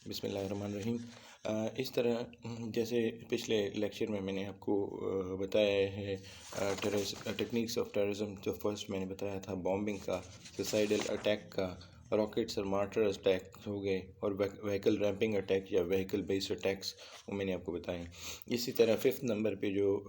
بسم اللہ الرحمن الرحیم۔ اس طرح جیسے پچھلے لیکچر میں نے آپ کو بتایا ہے ٹیکنیکس آف ٹیررزم۔ جو فرسٹ میں نے بتایا تھا بامبنگ کا، سوسائڈل اٹیک کا، راکٹس اور مارٹر اٹیک ہو گئے، اور وہیکل ریمپنگ اٹیک یا وہیکل بیسڈ اٹیکس، وہ میں نے آپ کو بتائے۔ اسی طرح ففتھ نمبر پہ جو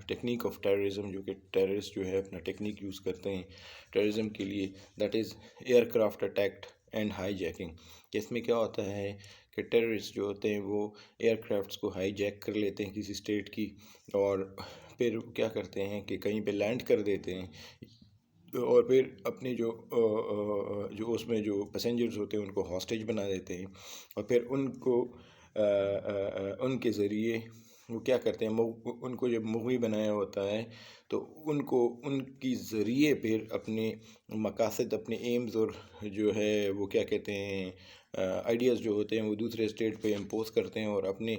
ٹیکنیک آف ٹیررزم، جو کہ ٹیررسٹ جو ہے اپنا ٹیکنیک یوز کرتے ہیں ٹیررزم کے لیے، that is aircraft attack and hijacking. کہ اس میں کیا ہوتا ہے کہ ٹیررسٹ جو ہوتے ہیں وہ ایئر کرافٹس کو ہائی جیک کر لیتے ہیں کسی اسٹیٹ کی، اور پھر کیا کرتے ہیں کہ کہیں پہ لینڈ کر دیتے ہیں، اور پھر اپنے جو اس میں جو پیسنجرز ہوتے ہیں ان کو ہاسٹیج بنا دیتے ہیں، اور پھر ان کو ان کے ذریعے وہ کیا کرتے ہیں، ان کو جب مغوی بنایا ہوتا ہے تو ان کو ان کی ذریعے پھر اپنے مقاصد، اپنے ایمز، اور جو ہے وہ کیا کہتے ہیں آئیڈیاز جو ہوتے ہیں وہ دوسرے اسٹیٹ پہ امپوز کرتے ہیں، اور اپنے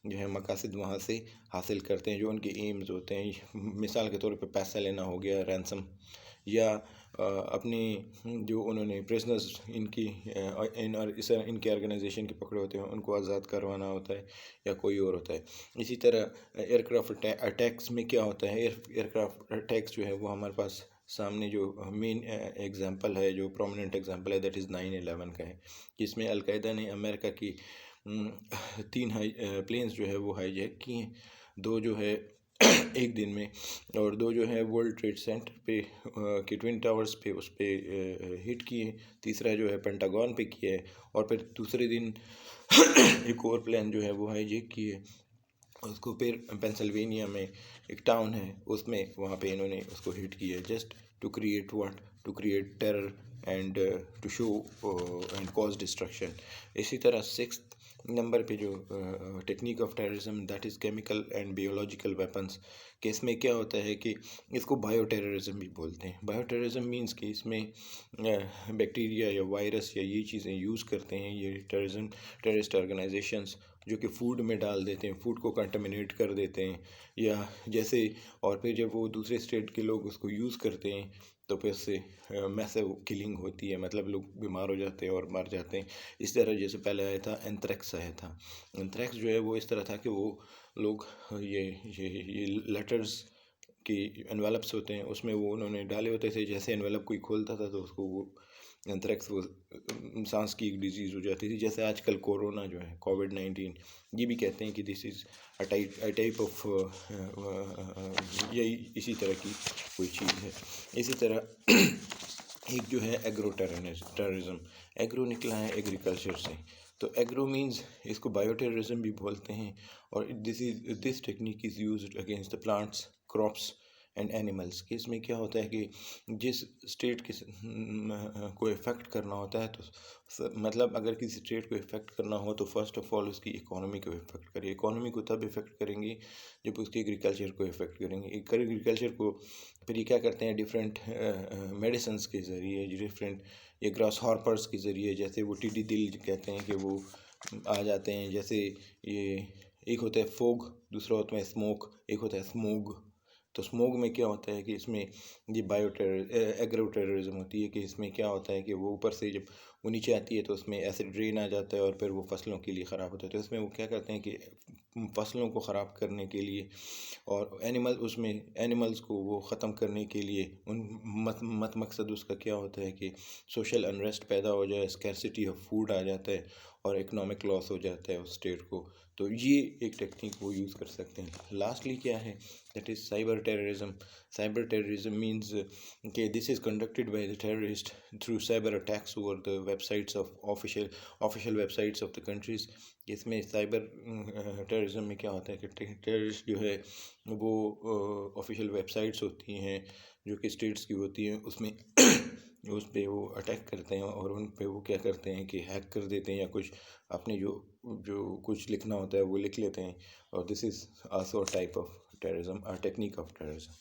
جو ہے مقاصد وہاں سے حاصل کرتے ہیں جو ان کے ایمز ہوتے ہیں۔ مثال کے طور پہ پیسہ لینا ہو گیا، رینسم، یا اپنی جو انہوں نے پریزنرز ان کے آرگنائزیشن کے پکڑے ہوتے ہیں ان کو آزاد کروانا ہوتا ہے، یا کوئی اور ہوتا ہے۔ اسی طرح ایئر کرافٹ اٹیکس میں کیا ہوتا ہے، ایئر کرافٹ اٹیکس جو ہے وہ ہمارے پاس سامنے جو مین ایگزامپل ہے، جو پرومیننٹ ایگزامپل ہے، دیٹ از 9/11 کا ہے، جس میں القاعدہ نے امریکہ کی 3 پلینز جو ہے وہ ہائی جیک کی ہیں، 2 جو ہے ایک دن میں، اور 2 جو ہے ورلڈ ٹریڈ سینٹر پہ کے ٹوین ٹاورز پہ اس پہ ہٹ کیے ہیں، تیسرا جو ہے پینٹاگون پہ کیا ہے، اور پھر دوسرے دن ایک اور پلین جو ہے وہ ہائی جیک کی ہے، اس کو پھر پینسلوینیا میں ایک ٹاؤن ہے اس میں، وہاں پہ انہوں نے اس کو ہٹ کیا ہے، just to create what, to create terror and to show and cause destruction. اسی طرح 6 نمبر پہ جو technique of terrorism, that is chemical and biological weapons, کہ اس میں کیا ہوتا ہے کہ اس کو بائیو ٹیررزم بھی بولتے ہیں۔ بائیو ٹیررزم مینس کہ اس میں بیکٹیریا یا وائرس یا یہ چیزیں یوز کرتے ہیں یہ ٹیررسٹ آرگنائزیشنز، جو کہ فوڈ میں ڈال دیتے ہیں، فوڈ کو کنٹامنیٹ کر دیتے ہیں، یا جیسے، اور پھر جب وہ دوسرے اسٹیٹ کے لوگ اس کو یوز کرتے ہیں تو پھر اس سے میسو کلنگ ہوتی ہے، مطلب لوگ بیمار ہو جاتے ہیں اور مر جاتے ہیں۔ اس طرح جیسے پہلے آیا تھا اینتھریکس آیا تھا، اینتھریکس جو ہے وہ اس طرح تھا کہ وہ لوگ یہ لیٹرز کی انویلپس ہوتے ہیں اس میں وہ انہوں نے ڈالے ہوتے تھے، جیسے انویلپ کوئی کھولتا تھا تو اس کو وہ اینتھریکس، وہ سانس کی ایک ڈیزیز ہو جاتی تھی، جیسے آج کل کورونا جو ہے کووڈ-19، یہ بھی کہتے ہیں کہ this is a type of, یہی اسی طرح کی کوئی چیز ہے۔ اسی طرح ایک جو ہے ایگرو ٹیررزم، ایگرو نکلا ہے ایگریکلچر سے، تو ایگرو مینز اس کو بائیو ٹیررزم بھی بولتے ہیں، اور this technique is used against the plants, crops and animals. کہ اس میں کیا ہوتا ہے کہ جس اسٹیٹ کو افیکٹ کرنا ہوتا ہے، تو مطلب اگر کسی اسٹیٹ کو افیکٹ کرنا ہو تو فرسٹ آف آل اس کی اکانومی کو افیکٹ کرے، اکانومی کو تب افیکٹ کریں گے جب اس کی ایگریکلچر کو افیکٹ کریں گے، ایگریکلچر کو پھر یہ کیا کرتے ہیں ڈفرینٹ میڈیسنس کے ذریعے، ڈفرینٹ یہ گراس ہارپرس کے ذریعے، جیسے وہ ٹڈی دل کہتے ہیں کہ وہ آ جاتے ہیں، جیسے یہ ایک ہوتا ہے فوگ، دوسرا ہوتا ہے اسموک، ایک ہوتا ہے اسموگ۔ تو اسموگ میں کیا ہوتا ہے کہ اس میں یہ ایگرو ٹیررزم ہوتی ہے، کہ اس میں کیا ہوتا ہے کہ وہ اوپر سے جب وہ نیچے آتی ہے تو اس میں ایسڈ رین آ جاتا ہے، اور پھر وہ فصلوں کے لیے خراب ہوتا ہے، تو اس میں وہ کیا کرتے ہیں کہ فصلوں کو خراب کرنے کے لیے، اور اینیملز کو وہ ختم کرنے کے لیے، مقصد اس کا کیا ہوتا ہے کہ سوشل انریسٹ پیدا ہو جائے، اسکیرسٹی آف فوڈ آ جاتا ہے، اور اکنامک لاس ہو جاتا ہے اس اسٹیٹ کو، تو یہ ایک ٹیکنیک وہ یوز کر سکتے ہیں۔ لاسٹلی کیا ہے، that is cyber terrorism. Cyber terrorism means کہ this is conducted by the terrorist through cyber attacks over the websites of official websites of the countries. اس میں سائبر ٹیررزم میں کیا ہوتا ہے کہ ٹیررسٹ جو ہے وہ آفیشیل ویب سائٹس ہوتی ہیں جو کہ اسٹیٹس کی ہوتی ہیں، اس میں اس پہ وہ اٹیک کرتے ہیں، اور ان پہ وہ کیا کرتے ہیں کہ ہیک کر دیتے ہیں، یا کچھ اپنے جو کچھ لکھنا ہوتا ہے وہ لکھ لیتے ہیں، اور this is also type of terrorism, technique of terrorism.